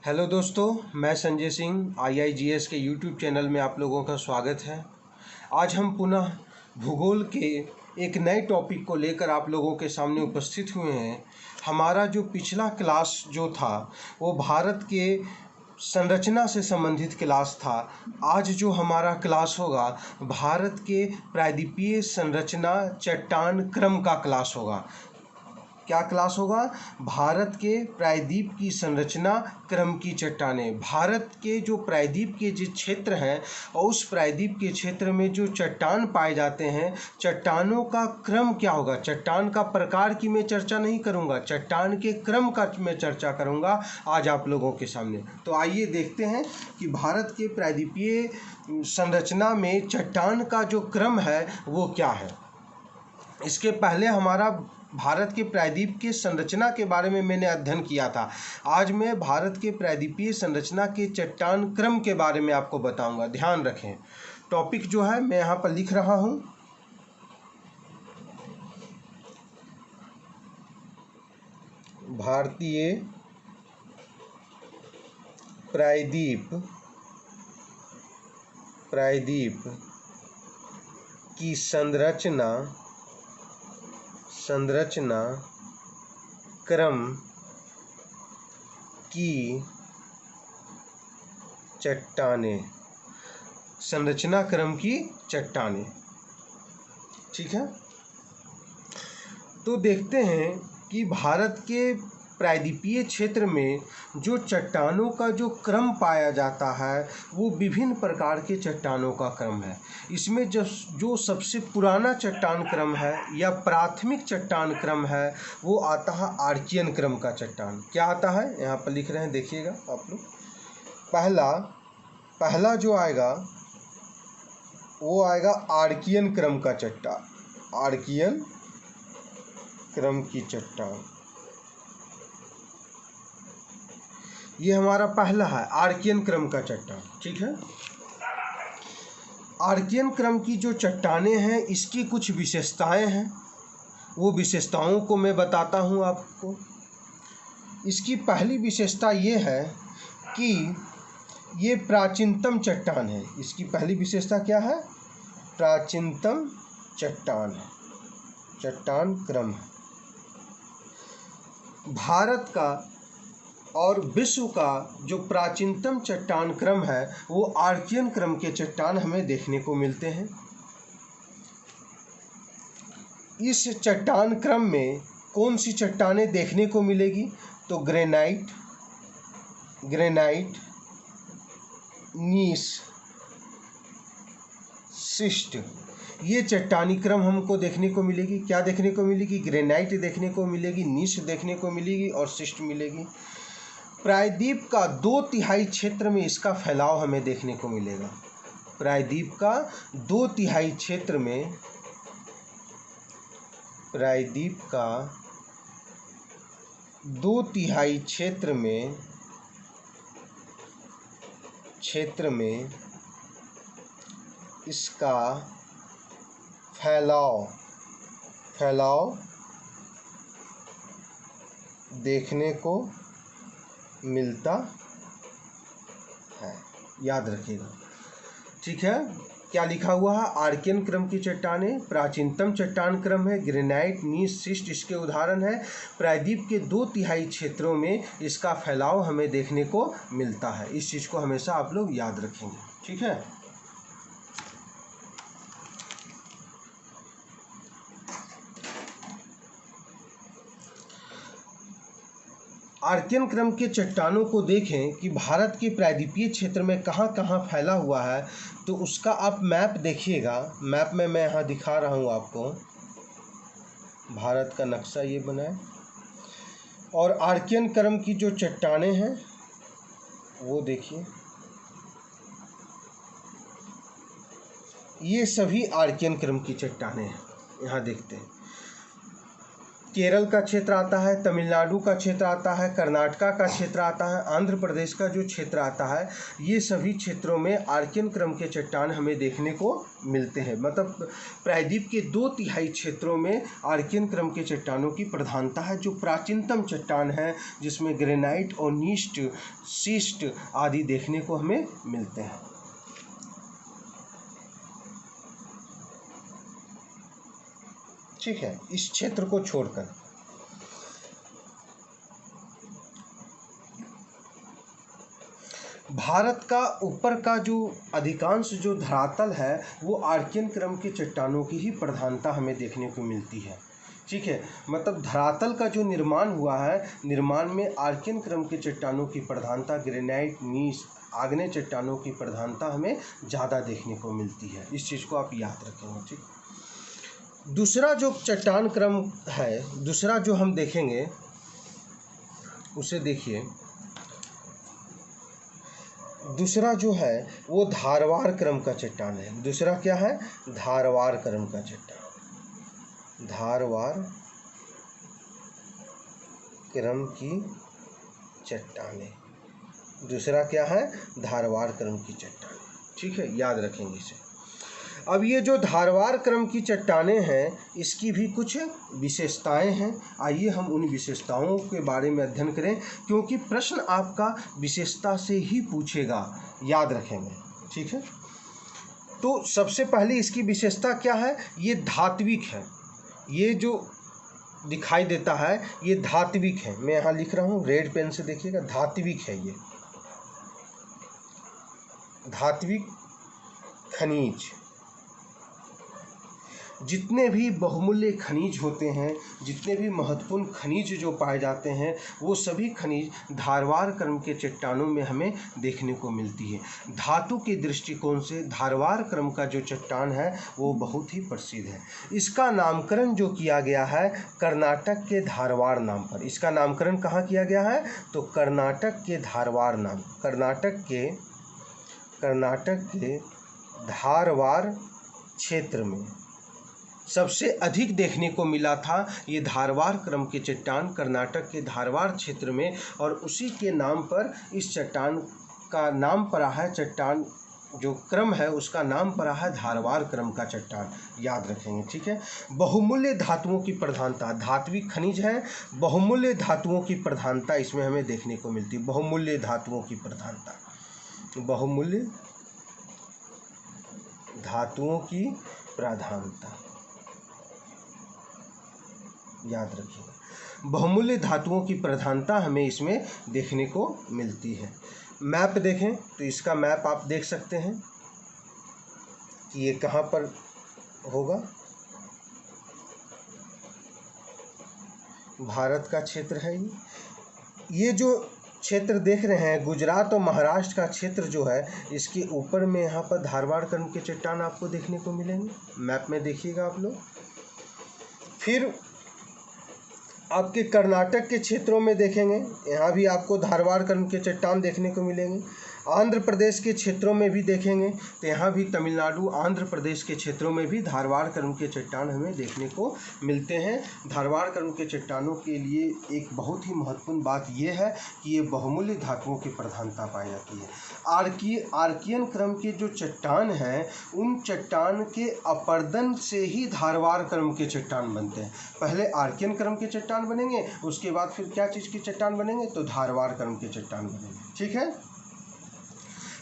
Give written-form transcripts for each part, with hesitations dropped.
Hello दोस्तों, मैं Sanjay Singh IIGS के यूट्यूब चैनल में आप लोगों का स्वागत है। आज हम पुनः भूगोल के एक नए टॉपिक को लेकर आप लोगों के सामने उपस्थित हुए हैं। हमारा जो पिछला क्लास जो था वो भारत के संरचना से संबंधित क्लास था। आज जो हमारा क्लास होगा भारत के प्रायद्वीपीय संरचना चट्टान क्रम का क्लास होगा। क्या क्लास होगा? भारत के प्रायद्वीप की संरचना क्रम की चट्टानें। भारत के जो प्रायद्वीप के जो क्षेत्र हैं और उस प्रायद्वीप के क्षेत्र में जो चट्टान पाए जाते हैं, चट्टानों का क्रम क्या होगा। चट्टान का प्रकार की मैं चर्चा नहीं करूंगा, चट्टान के क्रम का मैं चर्चा करूंगा आज आप लोगों के सामने। तो आइए देखते हैं कि भारत के प्रायद्वीपीय संरचना में चट्टान का जो क्रम है वो क्या है। इसके पहले हमारा भारत के प्रायद्वीप की संरचना के बारे में मैंने अध्ययन किया था। आज मैं भारत के प्रायद्वीपीय संरचना के चट्टान क्रम के बारे में आपको बताऊंगा। ध्यान रखें, टॉपिक जो है मैं यहाँ पर लिख रहा हूँ। भारतीय प्रायद्वीप की संरचना क्रम की चट्टानें। संरचना क्रम की चट्टानें, ठीक है। तो देखते हैं कि भारत के प्रायद्वीपीय क्षेत्र में जो चट्टानों का जो क्रम पाया जाता है वो विभिन्न प्रकार के चट्टानों का क्रम है। इसमें जो सबसे पुराना चट्टान क्रम है या प्राथमिक चट्टान क्रम है वो आता है आर्कियन क्रम का चट्टान। क्या आता है यहाँ पर लिख रहे हैं, देखिएगा आप लोग। पहला जो आएगा वो आएगा आर्कियन क्रम का चट्टान, आर्कियन क्रम की चट्टान। ये हमारा पहला है आर्कियन क्रम का चट्टान, ठीक है। आर्कियन क्रम की जो चट्टानें हैं इसकी कुछ विशेषताएं हैं, वो विशेषताओं को मैं बताता हूँ आपको। इसकी पहली विशेषता ये है कि ये प्राचीनतम चट्टान है। इसकी पहली विशेषता क्या है? प्राचीनतम चट्टान है, चट्टान क्रम है। भारत का और विश्व का जो प्राचीनतम चट्टान क्रम है वो आर्कियन क्रम के चट्टान हमें देखने को मिलते हैं। इस चट्टान क्रम में कौन सी चट्टानें देखने को मिलेगी? तो ग्रेनाइट, नीस, शिस्ट, ये चट्टानी क्रम हमको देखने को मिलेगी। क्या देखने को मिलेगी? ग्रेनाइट देखने को मिलेगी, नीस देखने को मिलेगी और शिस्ट मिलेगी। प्रायद्वीप का 2/3 क्षेत्र में इसका फैलाव हमें देखने को मिलेगा। प्रायद्वीप का 2/3 क्षेत्र में, प्रायद्वीप का 2/3 क्षेत्र में इसका फैलाव देखने को मिलता है। याद रखिएगा, ठीक है। क्या लिखा हुआ है? आर्कियन क्रम की चट्टानें प्राचीनतम चट्टान क्रम है। ग्रेनाइट, नीस, शिस्ट इसके उदाहरण है। प्रायद्वीप के 2/3 क्षेत्रों में इसका फैलाव हमें देखने को मिलता है। इस चीज़ को हमेशा आप लोग याद रखेंगे, ठीक है। आर्कियन क्रम के चट्टानों को देखें कि भारत के प्रायद्वीपीय क्षेत्र में कहाँ कहाँ फैला हुआ है, तो उसका आप मैप देखिएगा। मैप में मैं यहाँ दिखा रहा हूँ आपको, भारत का नक्शा ये बना है। और आर्कियन क्रम की जो चट्टानें हैं वो देखिए, ये सभी आर्कियन क्रम की चट्टानें हैं। यहाँ देखते हैं केरल का क्षेत्र आता है, तमिलनाडु का क्षेत्र आता है, कर्नाटका का क्षेत्र आता है, आंध्र प्रदेश का जो क्षेत्र आता है, ये सभी क्षेत्रों में आर्कियन क्रम के चट्टान हमें देखने को मिलते हैं। मतलब प्रायद्वीप के 2/3 क्षेत्रों में आर्कियन क्रम के चट्टानों की प्रधानता है। जो प्राचीनतम चट्टान है जिसमें ग्रेनाइट और नीस्ट, शिस्ट आदि देखने को हमें मिलते हैं। ठीक है, इस क्षेत्र को छोड़कर भारत का ऊपर का जो अधिकांश जो धरातल है वो आर्कियन क्रम के चट्टानों की ही प्रधानता हमें देखने को मिलती है। ठीक है, मतलब धरातल का जो निर्माण हुआ है, निर्माण में आर्कियन क्रम के चट्टानों की प्रधानता, ग्रेनाइट, नीस, आग्नेय चट्टानों की प्रधानता हमें ज़्यादा देखने को मिलती है। इस चीज़ को आप याद रखेंगे। ठीक, दूसरा जो चट्टान क्रम है, दूसरा जो हम देखेंगे उसे देखिए। दूसरा जो है वो धारवाड़ क्रम का चट्टान है। दूसरा क्या है? धारवाड़ क्रम का चट्टान, धारवाड़ क्रम की चट्टानें। दूसरा क्या है? धारवाड़ क्रम की चट्टान। ठीक है, याद रखेंगे इसे। अब ये जो धारवाड़ क्रम की चट्टानें हैं, इसकी भी कुछ विशेषताएं हैं। आइए हम उन विशेषताओं के बारे में अध्ययन करें, क्योंकि प्रश्न आपका विशेषता से ही पूछेगा, याद रखेंगे। ठीक है, तो सबसे पहले इसकी विशेषता क्या है? ये धात्विक है। ये जो दिखाई देता है ये धात्विक है। मैं यहाँ लिख रहा हूँ रेड पेन से, देखिएगा, धात्विक है। ये धात्विक खनिज, जितने भी बहुमूल्य खनिज होते हैं, जितने भी महत्वपूर्ण खनिज जो पाए जाते हैं, वो सभी खनिज धारवाड़ क्रम के चट्टानों में हमें देखने को मिलती है। धातु के दृष्टिकोण से धारवाड़ क्रम का जो चट्टान है वो बहुत ही प्रसिद्ध है। इसका नामकरण जो किया गया है कर्नाटक के धारवाड़ नाम पर। इसका नामकरण कहाँ किया गया है? तो कर्नाटक के धारवाड़ नाम, कर्नाटक के धारवाड़ क्षेत्र में सबसे अधिक देखने को मिला था ये धारवाड़ क्रम के चट्टान कर्नाटक के धारवाड़ क्षेत्र में, और उसी के नाम पर इस चट्टान का नाम पड़ा है। चट्टान जो क्रम है उसका नाम पड़ा है धारवाड़ क्रम का चट्टान, याद रखेंगे। ठीक है, बहुमूल्य धातुओं की प्रधानता, धात्विक खनिज है, बहुमूल्य धातुओं की प्रधानता इसमें हमें देखने को मिलती है। बहुमूल्य धातुओं की प्रधानता, बहुमूल्य धातुओं की प्रधानता, याद रखिएगा। बहुमूल्य धातुओं की प्रधानता हमें इसमें देखने को मिलती है। मैप देखें तो इसका मैप आप देख सकते हैं कि ये कहाँ पर होगा। भारत का क्षेत्र है ये जो क्षेत्र देख रहे हैं, गुजरात और महाराष्ट्र का क्षेत्र जो है, इसके ऊपर में यहाँ पर धारवाड़ क्रम के चट्टान आपको देखने को मिलेंगे। मैप में देखिएगा आप लोग। फिर आपके कर्नाटक के क्षेत्रों में देखेंगे, यहाँ भी आपको धारवाड़ क्रम के चट्टान देखने को मिलेंगे। आंध्र प्रदेश के क्षेत्रों में भी देखेंगे तो यहाँ भी तमिलनाडु, आंध्र प्रदेश के क्षेत्रों में भी धारवाड़ क्रम के चट्टान हमें देखने को मिलते हैं। धारवाड़ क्रम के चट्टानों के लिए एक बहुत ही महत्वपूर्ण बात यह है कि ये बहुमूल्य धातुओं की प्रधानता पाई जाती है। आर्कियन क्रम के जो चट्टान हैं, उन चट्टान के अपर्दन से ही धारवाड़ क्रम के चट्टान बनते हैं। पहले आर्कियन क्रम के चट्टान बनेंगे, उसके बाद फिर क्या चीज़ के चट्टान बनेंगे? तो धारवाड़ क्रम के चट्टान बनेंगे। ठीक है,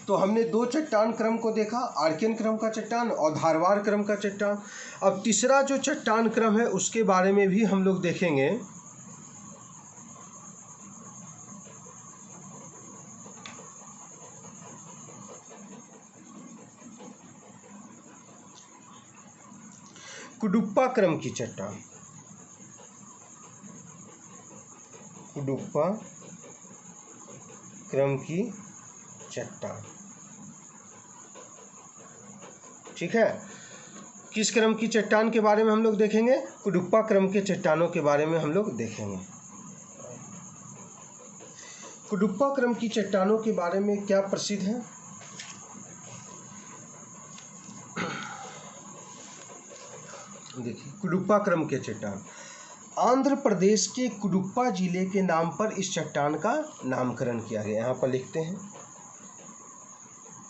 तो हमने दो चट्टान क्रम को देखा, आर्कियन क्रम का चट्टान और धारवाड़ क्रम का चट्टान। अब तीसरा जो चट्टान क्रम है उसके बारे में भी हम लोग देखेंगे। कुडुप्पा क्रम की चट्टान, कुडुप्पा क्रम की चट्टान। ठीक है, किस क्रम की चट्टान के बारे में हम लोग देखेंगे? कुडुप्पा क्रम के चट्टानों के बारे में हम लोग देखेंगे। कुडुप्पा क्रम की चट्टानों के बारे में क्या प्रसिद्ध है? देखिए, कुडुप्पा क्रम के चट्टान, आंध्र प्रदेश के कुडुप्पा जिले के नाम पर इस चट्टान का नामकरण किया गया। यहाँ पर लिखते हैं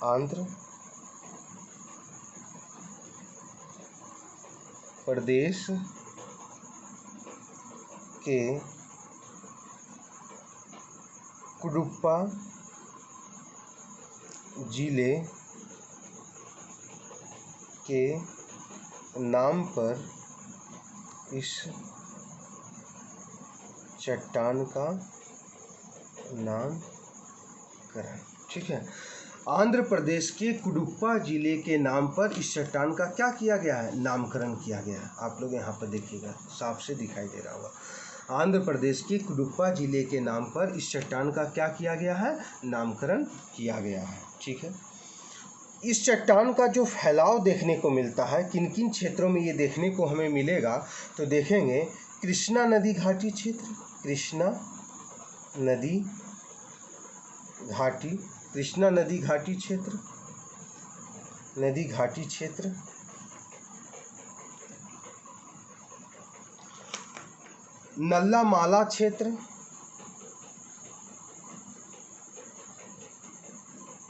आंध्र प्रदेश के कुडुप्पा जिले के नाम पर इस चट्टान का नामकरण। ठीक है, आंध्र प्रदेश के कुडुप्पा जिले के नाम पर इस चट्टान का क्या किया गया है? नामकरण किया गया है। आप लोग यहाँ पर देखिएगा, साफ से दिखाई दे रहा होगा। आंध्र प्रदेश के कुडुप्पा जिले के नाम पर इस चट्टान का क्या किया गया है? नामकरण किया गया है। ठीक है, इस चट्टान का जो फैलाव देखने को मिलता है, किन किन क्षेत्रों में ये देखने को हमें मिलेगा, तो देखेंगे कृष्णा नदी घाटी क्षेत्र, कृष्णा नदी घाटी क्षेत्र, नदी घाटी क्षेत्र, नल्ला माला क्षेत्र,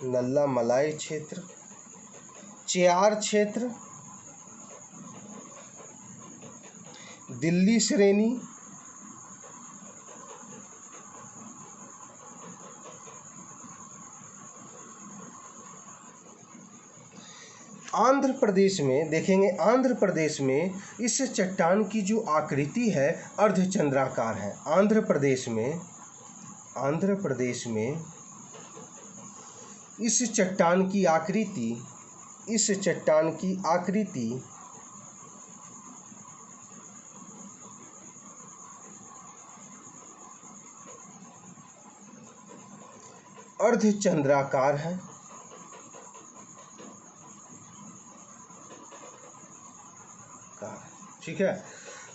नल्ला मलाई क्षेत्र, चेयार क्षेत्र, दिल्ली श्रेणी, आंध्र प्रदेश में देखेंगे, आंध्र प्रदेश में इस चट्टान की जो आकृति है अर्धचंद्राकार है। आंध्र प्रदेश में इस चट्टान की आकृति अर्धचंद्राकार है। ठीक है,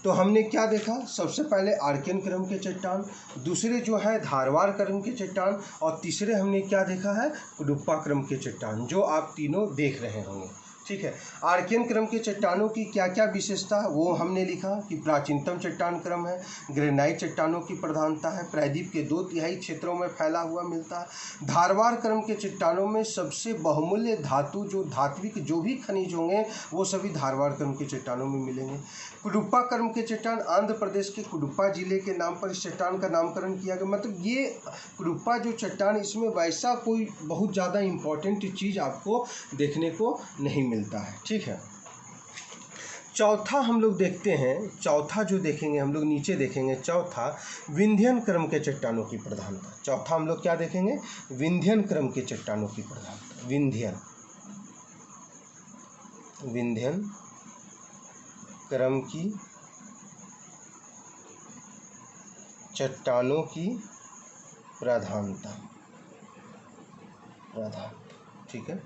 तो हमने क्या देखा? सबसे पहले आर्कियन क्रम के चट्टान, दूसरे जो है धारवाड़ क्रम के चट्टान, और तीसरे हमने क्या देखा है? कुडुप्पा क्रम के चट्टान, जो आप तीनों देख रहे होंगे। ठीक है, आर्कियन क्रम के चट्टानों की क्या क्या विशेषता है वो हमने लिखा कि प्राचीनतम चट्टान क्रम है, ग्रेनाइट चट्टानों की प्रधानता है, प्रायद्वीप के 2/3 क्षेत्रों में फैला हुआ मिलता है। धारवाड़ क्रम के चट्टानों में सबसे बहुमूल्य धातु, जो धात्विक जो भी खनिज होंगे वो सभी धारवाड़ क्रम के चट्टानों में मिलेंगे। कुडुप्पा क्रम के चट्टान, आंध्र प्रदेश के कुडुप्पा जिले के नाम पर इस चट्टान का नामकरण किया गया। मतलब ये कुडुप्पा जो चट्टान, इसमें वैसा कोई बहुत ज़्यादा इम्पोर्टेंट चीज़ आपको देखने को नहीं मिलता है। ठीक है, चौथा हम लोग देखते हैं, चौथा जो देखेंगे हम लोग नीचे देखेंगे, चौथा विंध्यन क्रम के चट्टानों की प्रधानता। चौथा हम लोग क्या देखेंगे? विंध्यन क्रम के चट्टानों की प्रधानता। विंध्यन क्रम की चट्टानों की प्रधानता। ठीक है,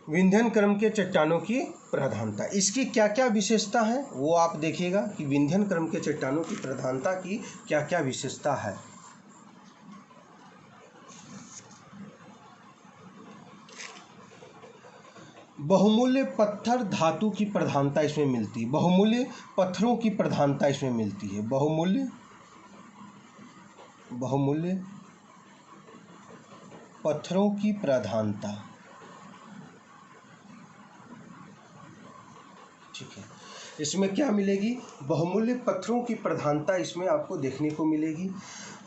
विंध्यन क्रम के चट्टानों की प्रधानता, इसकी क्या क्या विशेषता है वो आप देखिएगा कि विंध्यन क्रम के चट्टानों की प्रधानता की क्या क्या विशेषता है। बहुमूल्य पत्थर धातु की प्रधानता इसमें मिलती है, बहुमूल्य पत्थरों की प्रधानता इसमें मिलती है, बहुमूल्य पत्थरों की प्रधानता। ठीक है, इसमें क्या मिलेगी? बहुमूल्य पत्थरों की प्रधानता इसमें आपको देखने को मिलेगी।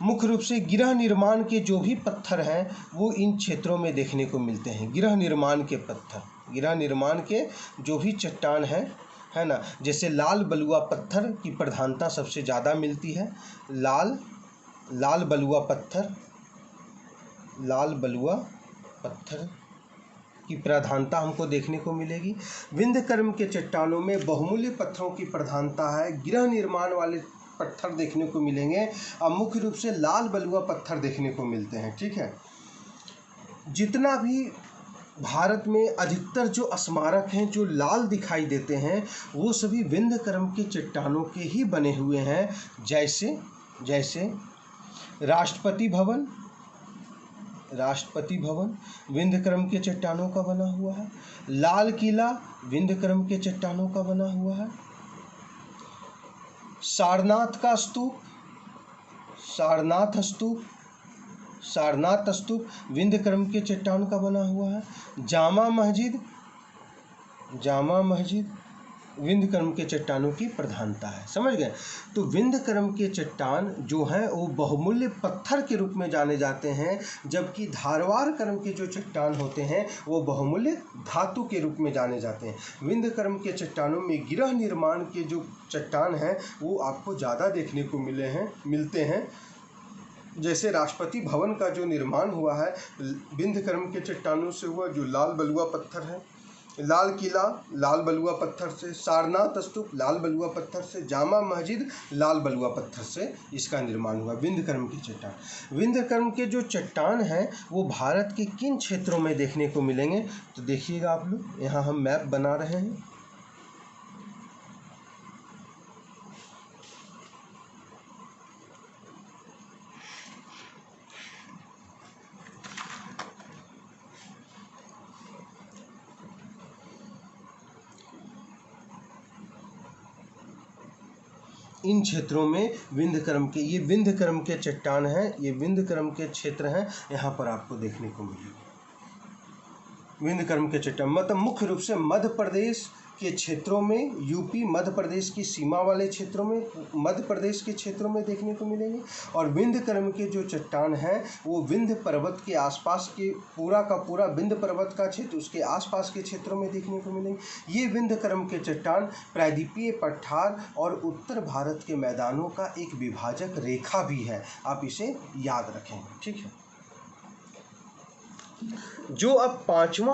मुख्य रूप से गृह निर्माण के जो भी पत्थर हैं वो इन क्षेत्रों में देखने को मिलते हैं। गृह निर्माण के पत्थर, गृह निर्माण के जो भी चट्टान है ना, जैसे लाल बलुआ पत्थर की प्रधानता सबसे ज़्यादा मिलती है। लाल बलुआ पत्थर की प्रधानता हमको देखने को मिलेगी। विंध्य क्रम के चट्टानों में बहुमूल्य पत्थरों की प्रधानता है, गृह निर्माण वाले पत्थर देखने को मिलेंगे और मुख्य रूप से लाल बलुआ पत्थर देखने को मिलते हैं। ठीक है, जितना भी भारत में अधिकतर जो स्मारक हैं जो लाल दिखाई देते हैं वो सभी विंध्य क्रम के चट्टानों के ही बने हुए हैं। जैसे राष्ट्रपति भवन विंध्य क्रम के चट्टानों का बना हुआ है। लाल किला विंध्य क्रम के चट्टानों का बना हुआ है। सारनाथ का स्तूप, सारनाथ स्तूप, सारनाथ स्तूप विंध्यकर्म के चट्टान का बना हुआ है। जामा मस्जिद, जामा मस्जिद विंध्यकर्म के चट्टानों की प्रधानता है। समझ गए? तो विंध्यकर्म के चट्टान जो हैं वो बहुमूल्य पत्थर के रूप में जाने जाते हैं, जबकि धारवाड़ कर्म के जो चट्टान होते हैं वो बहुमूल्य धातु के रूप में जाने जाते हैं। विंध्यकर्म के चट्टानों में गृह निर्माण के जो चट्टान हैं वो आपको ज़्यादा देखने को मिलते हैं। जैसे राष्ट्रपति भवन का जो निर्माण हुआ है विंध्यकर्म के चट्टानों से हुआ, जो लाल बलुआ पत्थर है। लाल किला लाल बलुआ पत्थर से, सारनाथ स्तूप लाल बलुआ पत्थर से, जामा मस्जिद लाल बलुआ पत्थर से इसका निर्माण हुआ। विंध्यकर्म के चट्टान, विंध्यकर्म के जो चट्टान हैं वो भारत के किन क्षेत्रों में देखने को मिलेंगे? तो देखिएगा आप लोग, यहाँ हम मैप बना रहे हैं। इन क्षेत्रों में विंध्यकर्म के, ये विंध्यकर्म के चट्टान हैं, ये विंध्यकर्म के क्षेत्र हैं, यहाँ पर आपको देखने को मिलेगी विंध्यकर्म के चट्टान। मतलब मुख्य रूप से मध्य प्रदेश के क्षेत्रों में, यूपी मध्य प्रदेश की सीमा वाले क्षेत्रों में, मध्य प्रदेश के क्षेत्रों में देखने को मिलेंगे। और विंध्यकर्म के जो चट्टान हैं वो विंध्य पर्वत के आसपास के, पूरा का पूरा विंध्य पर्वत का क्षेत्र, उसके आसपास के क्षेत्रों में देखने को मिलेंगे। ये विंध्यकर्म के चट्टान प्रायद्वीपीय पठार और उत्तर भारत के मैदानों का एक विभाजक रेखा भी है, आप इसे याद रखें। ठीक है। जो अब पांचवा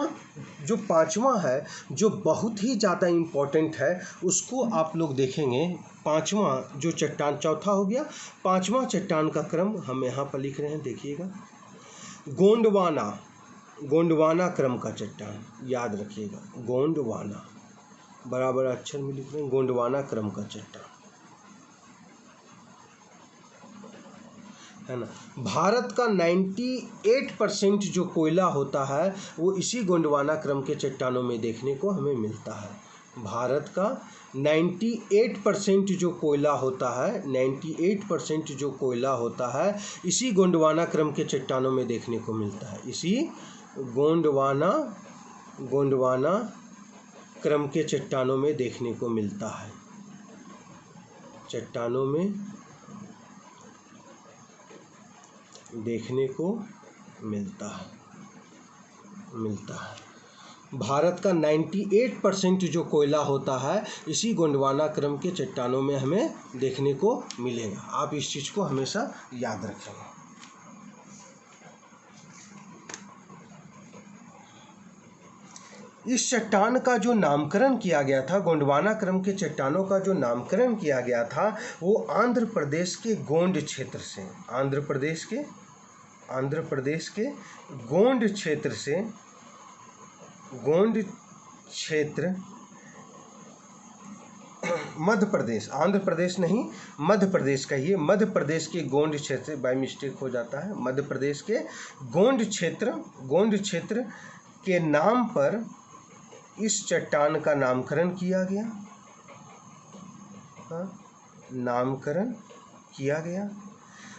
है, जो बहुत ही ज़्यादा इम्पोर्टेंट है, उसको आप लोग देखेंगे। पांचवा जो चट्टान, चौथा हो गया, पांचवा चट्टान का क्रम हम यहाँ पर लिख रहे हैं, देखिएगा। गोंडवाना, गोंडवाना क्रम का चट्टान, याद रखिएगा। गोंडवाना बड़ा बड़ा अक्षर में लिख रहे हैं, गोंडवाना क्रम का चट्टान, है ना। भारत का 98% जो कोयला होता है वो इसी गोंडवाना क्रम के चट्टानों में देखने को हमें मिलता है। भारत का 98% जो कोयला होता है, 98% जो कोयला होता है इसी गोंडवाना क्रम के चट्टानों में देखने को मिलता है। इसी गोंडवाना क्रम के चट्टानों में देखने को मिलता है, चट्टानों में देखने को मिलता है। भारत का 98% जो कोयला होता है इसी गोंडवाना क्रम के चट्टानों में हमें देखने को मिलेगा। आप इस चीज़ को हमेशा याद रखेंगे। इस चट्टान का जो नामकरण किया गया था, गोंडवाना क्रम के चट्टानों का जो नामकरण किया गया था वो आंध्र प्रदेश के गोंड क्षेत्र से, आंध्र प्रदेश के गोंड क्षेत्र से, गोंड क्षेत्र, मध्य प्रदेश, आंध्र प्रदेश नहीं मध्य प्रदेश कहिए, मध्य प्रदेश के गोंड क्षेत्र, बाय मिस्टेक हो जाता है, मध्य प्रदेश के गोंड क्षेत्र के नाम पर इस चट्टान का नामकरण किया गया, नामकरण किया गया।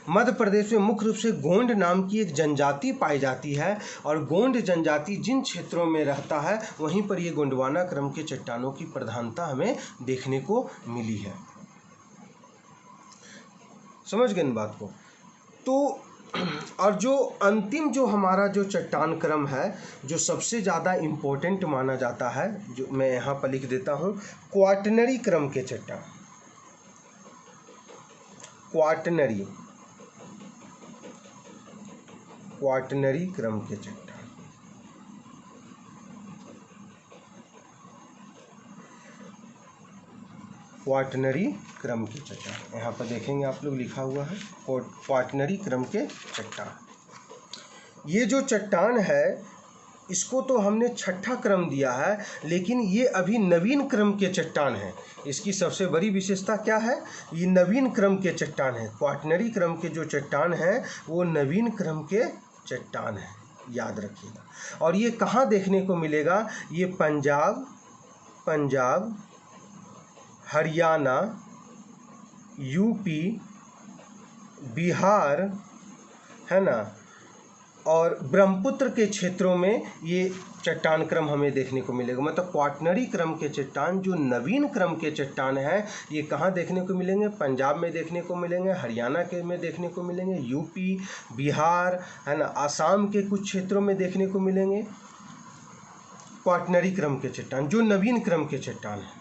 मध्य प्रदेश में मुख्य रूप से गोंड नाम की एक जनजाति पाई जाती है और गोंड जनजाति जिन क्षेत्रों में रहता है वहीं पर ये गोंडवाना क्रम के चट्टानों की प्रधानता हमें देखने को मिली है। समझ गए इन बात को? तो और जो अंतिम जो हमारा जो चट्टान क्रम है जो सबसे ज़्यादा इम्पोर्टेंट माना जाता है, जो मैं यहाँ पर लिख देता हूँ, क्वाटरनरी क्रम के चट्टान, क्वाटरनरी क्रम के चट्टान। क्वाटरनरी क्रम के चट्टान, यहाँ पर देखेंगे आप लोग लिखा हुआ है क्वाटरनरी क्रम के चट्टान। ये जो चट्टान है इसको तो हमने छठा क्रम दिया है, लेकिन ये अभी नवीन क्रम के चट्टान है। इसकी सबसे बड़ी विशेषता क्या है? ये नवीन क्रम के चट्टान है। क्वाटरनरी क्रम के जो चट्टान है वो नवीन क्रम के चट्टान है, याद रखिएगा। और ये कहाँ देखने को मिलेगा? ये पंजाब, हरियाणा, यूपी, बिहार, है ना, और ब्रह्मपुत्र के क्षेत्रों में ये चट्टान क्रम हमें देखने को मिलेगा। मतलब क्वाटरनरी क्रम के चट्टान, जो नवीन क्रम के चट्टान है, ये कहाँ देखने को मिलेंगे? पंजाब में देखने को मिलेंगे, हरियाणा के में देखने को मिलेंगे, यूपी, बिहार, है ना, आसाम के कुछ क्षेत्रों में देखने को मिलेंगे क्वाटरनरी क्रम के चट्टान, जो नवीन क्रम के चट्टान है।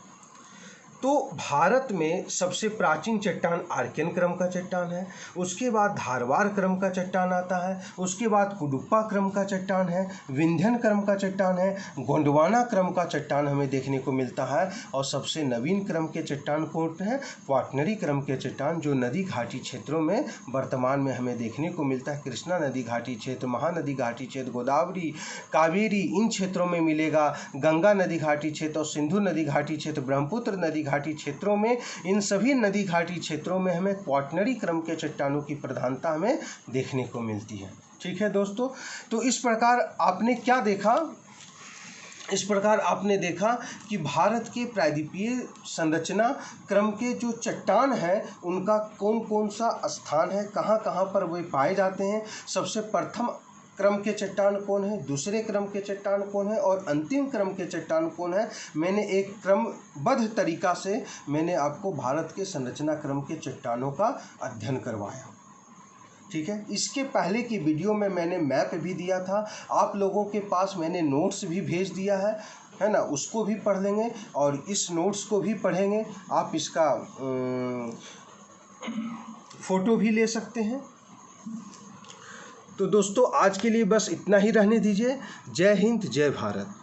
तो भारत में सबसे प्राचीन चट्टान आर्कियन क्रम का चट्टान है, उसके बाद धारवाड़ क्रम का चट्टान आता है, उसके बाद कुडुप्पा क्रम का चट्टान है, विंध्यन क्रम का चट्टान है, गोंडवाना क्रम का चट्टान हमें देखने को मिलता है, और सबसे नवीन क्रम के चट्टान कौन है? क्वाटरनरी क्रम के चट्टान, जो नदी घाटी क्षेत्रों में वर्तमान में हमें देखने को मिलता है। कृष्णा नदी घाटी क्षेत्र, महानदी घाटी क्षेत्र, गोदावरी, कावेरी, इन क्षेत्रों में मिलेगा। गंगा नदी घाटी क्षेत्र और सिंधु नदी घाटी क्षेत्र, ब्रह्मपुत्र नदी घाटी क्षेत्रों में, इन सभी नदी घाटी क्षेत्रों में हमें क्वाटरनरी क्रम के चट्टानों की प्रधानता हमें देखने को मिलती है। ठीक है दोस्तों, तो इस प्रकार आपने क्या देखा? इस प्रकार आपने देखा कि भारत के प्रायद्वीपीय संरचना क्रम के जो चट्टान हैं, उनका कौन कौन सा स्थान है, कहाँ कहाँ पर वे पाए जाते हैं, सबसे प्रथम क्रम के चट्टान कौन है, दूसरे क्रम के चट्टान कौन है, और अंतिम क्रम के चट्टान कौन है। मैंने एक क्रमबद्ध तरीका से मैंने आपको भारत के संरचना क्रम के चट्टानों का अध्ययन करवाया। ठीक है, इसके पहले की वीडियो में मैंने मैप भी दिया था, आप लोगों के पास मैंने नोट्स भी भेज दिया है ना, उसको भी पढ़ लेंगे और इस नोट्स को भी पढ़ेंगे। आप इसका फ़ोटो भी ले सकते हैं। तो दोस्तों, आज के लिए बस इतना ही रहने दीजिए। जय हिंद, जय भारत।